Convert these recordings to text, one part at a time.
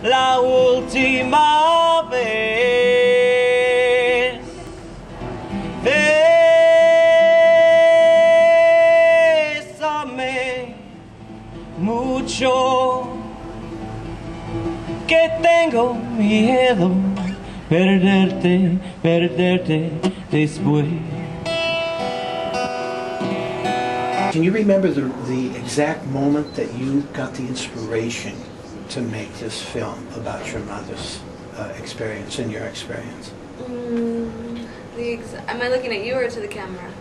la última vez. Bésame mucho, que tengo miedo perderte, perderte después. Can you remember the exact moment that you got the inspiration to make this film about your mother's experience and your experience? Am I looking at you or to the camera?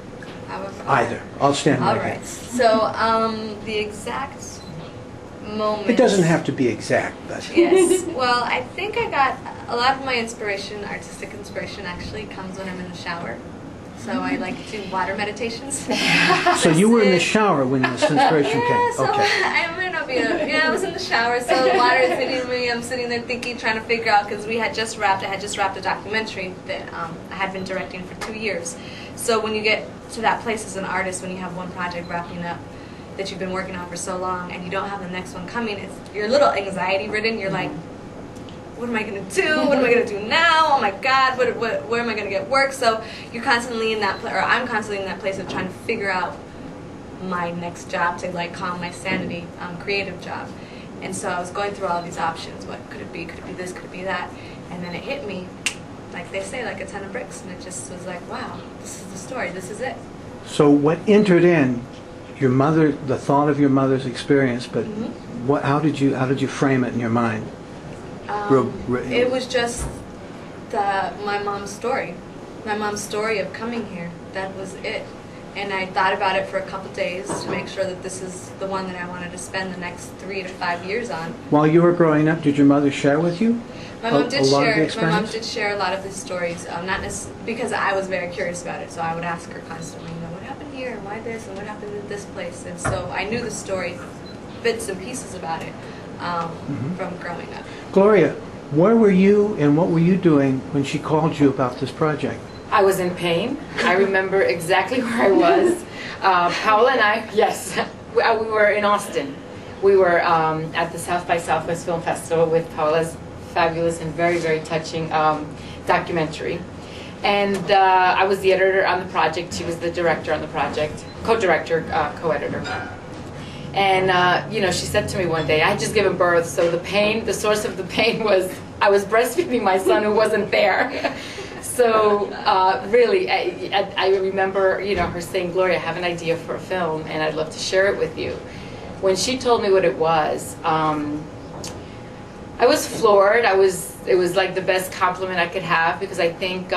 Either. I'll stand right All here. right. So the exact moment. It doesn't have to be exact, but... Yes. Well, I think I got a lot of my inspiration, artistic inspiration, actually comes when I'm in the shower. So I like to do water meditations. So you were in the shower when this inspiration came? Yeah, so Okay. I might not be I was in the shower, so the water is hitting me. I'm sitting there thinking, trying to figure out, because I had just wrapped a documentary that I had been directing for 2 years. So when you get to that place as an artist, when you have one project wrapping up that you've been working on for so long, and you don't have the next one coming, you're a little anxiety ridden. You're like, what am I going to do? What am I going to do now? Oh my God, where am I going to get work? So you're constantly in that place, or I'm constantly in that place of trying to figure out my next job to like calm my sanity, creative job. And so I was going through all these options. What could it be? Could it be this? Could it be that? And then it hit me, like they say, like a ton of bricks. And it just was like, wow, this is the story. This is it. So what entered in your mother, the thought of your mother's experience, but how did you frame it in your mind? It was just my mom's story. My mom's story of coming here. That was it. And I thought about it for a couple days to make sure that this is the one that I wanted to spend the next 3 to 5 years on. While you were growing up, did your mother share with you My mom did a lot of the share. My experience? mom did share a lot of the stories, not because I was very curious about it. So I would ask her constantly, what happened here, and why this, and what happened at this place. And so I knew the story, bits and pieces about it from growing up. Gloria, where were you and what were you doing when she called you about this project? I was in pain. I remember exactly where I was. Paola and I, yes, we were in Austin. We were at the South by Southwest Film Festival with Paola's fabulous and very, very touching documentary. And I was the editor on the project. She was the director on the project, co-director, co-editor. And she said to me one day, I had just given birth, so the source of the pain was I was breastfeeding my son who wasn't there. So really, I remember, her saying, Gloria, I have an idea for a film, and I'd love to share it with you. When she told me what it was, I was floored. It was like the best compliment I could have, because I think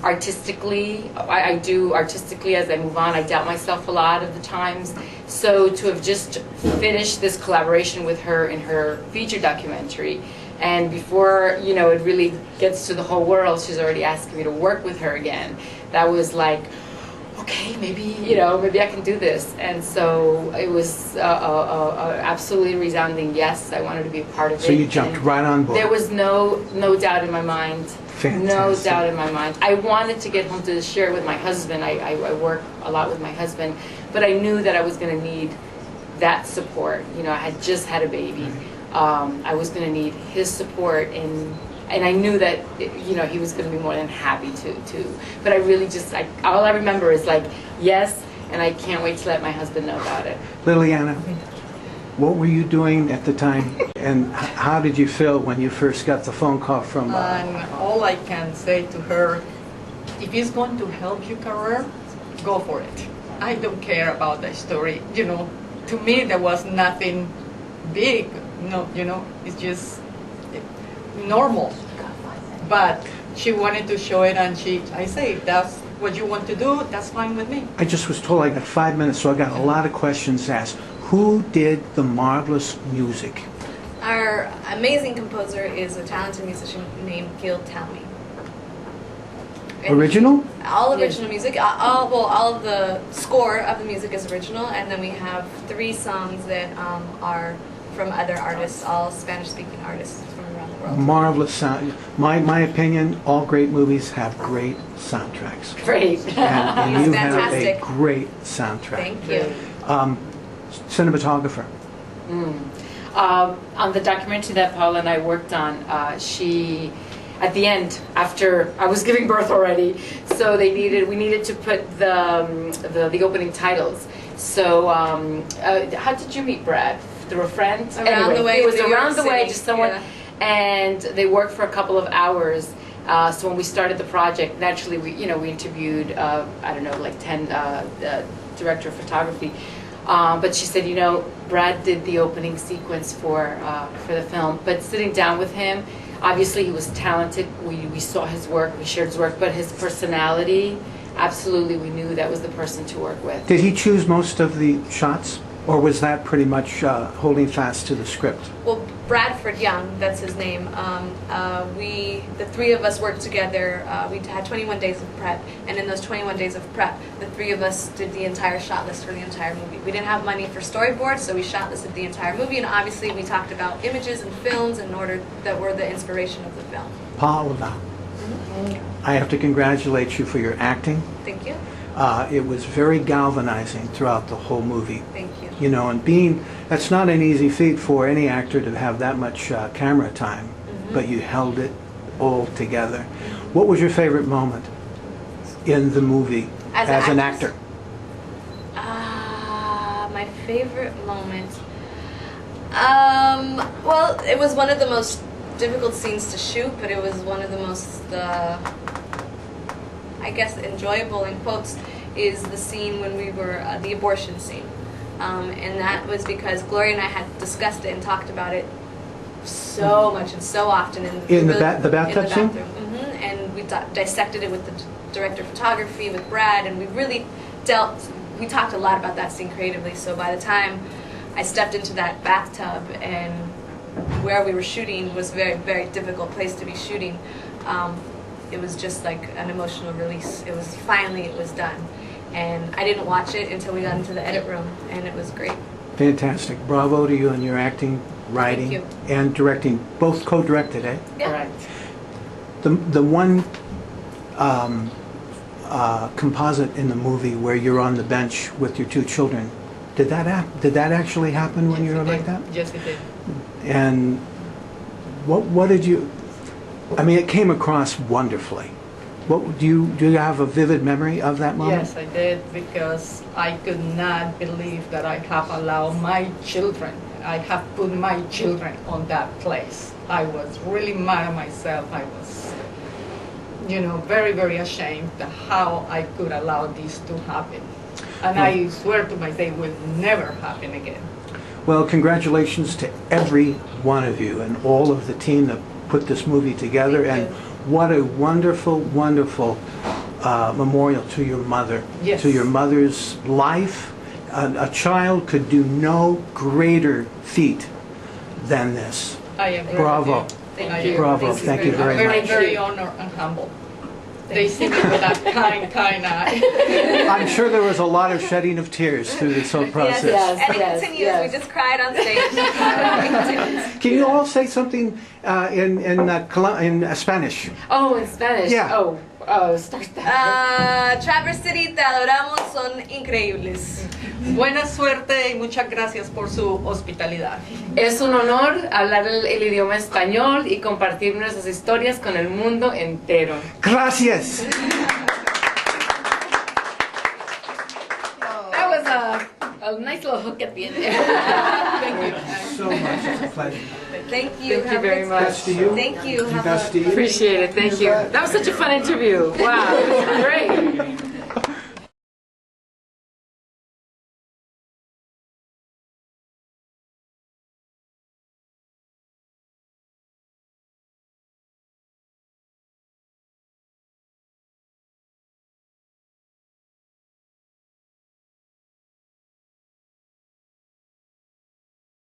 artistically, I do artistically as I move on. I doubt myself a lot of the times. So to have just finished this collaboration with her in her feature documentary, and before it really gets to the whole world, she's already asking me to work with her again. That was like, okay, maybe maybe I can do this. And so it was a absolutely resounding yes. I wanted to be a part of it. So you jumped right on board. There was no doubt in my mind. Fantastic. No doubt in my mind. I wanted to get home to share it with my husband. I work a lot with my husband, but I knew that I was going to need that support. I had just had a baby. I was going to need his support, and I knew that he was going to be more than happy to. But I really all I remember is like yes, and I can't wait to let my husband know about it. Liliana, what were you doing at the time, and how did you feel when you first got the phone call from? And all I can say to her, if it's going to help your career, go for it. I don't care about the story. To me there was nothing big. No, it's just normal. But she wanted to show it, and I say, that's what you want to do, that's fine with me. I just was told I got 5 minutes, so I got a lot of questions asked. Who did the marvelous music? Our amazing composer is a talented musician named Gil Talmy. Original? All original music. All of the score of the music is original, and then we have 3 songs that are from other artists, all Spanish-speaking artists from around the world. Marvelous sound. My opinion, all great movies have great soundtracks. Great. And you fantastic. have a great soundtrack. Thank you. Cinematographer. On the documentary that Paola and I worked on, she, at the end, after I was giving birth already, so we needed to put the opening titles. So how did you meet Brad? Through a friend? Around the way. It was New York around the way, City, just someone, yeah. and they worked for a couple of hours. So when we started the project, naturally we interviewed I don't know, like 10 director of photography. But she said, Brad did the opening sequence for the film. But sitting down with him, obviously he was talented. We saw his work, we shared his work, but his personality, absolutely, we knew that was the person to work with. Did he choose most of the shots, or was that pretty much holding fast to the script? Well, Bradford Young, that's his name. The three of us worked together. We had 21 days of prep, and in those 21 days of prep, the three of us did the entire shot list for the entire movie. We didn't have money for storyboards, so we shot listed the entire movie, and obviously we talked about images and films in order that were the inspiration of the film. Paola, I have to congratulate you for your acting. Thank you. It was very galvanizing throughout the whole movie. Thank you. And that's not an easy feat for any actor to have that much camera time, but you held it all together. What was your favorite moment in the movie as an actor? My favorite moment. Well, it was one of the most difficult scenes to shoot, but it was one of the most, I guess, enjoyable in quotes, is the scene when we were the abortion scene. And that was because Gloria and I had discussed it and talked about it so much and so often In the bathtub scene? And we dissected it with the director of photography, with Brad, and we really we talked a lot about that scene creatively. So by the time I stepped into that bathtub, and where we were shooting was a very, very difficult place to be shooting, it was just like an emotional release. It was done. And I didn't watch it until we got into the edit room, and it was great. Fantastic. Bravo to you on your acting, writing, and directing. Both co-directed, eh? Yeah. Correct. The one composite in the movie where you're on the bench with your two children, did that actually happen when you were like that? Yes, it did. And what did you? I mean, it came across wonderfully. What do you have a vivid memory of that moment? Yes, I did, because I could not believe that I have allowed my children, I have put my children on that place. I was really mad at myself. I was, very, very ashamed of how I could allow this to happen. And I swear to myself, it will never happen again. Well, congratulations to every one of you and all of the team that put this movie together. And what a wonderful, wonderful memorial to your mother, Yes. to your mother's life. A child could do no greater feat than this. I agree. Bravo. With you. Thank you. Bravo. Thank you very I'm very, much. very honored and humble. They see me with that kind eye. I'm sure there was a lot of shedding of tears through this whole process. Yes. And it continues. We just cried on stage. Can you all say something in Spanish? Oh, in Spanish? Yeah. Start that. Traverse City, te adoramos, son increíbles. Buena suerte y muchas gracias por su hospitalidad. Es un honor hablar el idioma español y compartir nuestras historias con el mundo entero. Gracias. That was a nice little hook at the end there. Thank you. So much. It's a pleasure. Thank you. Thank you very much. Best to you. Thank you. Best to you. Appreciate it. Thank you. That was such a fun interview. Wow, it was great.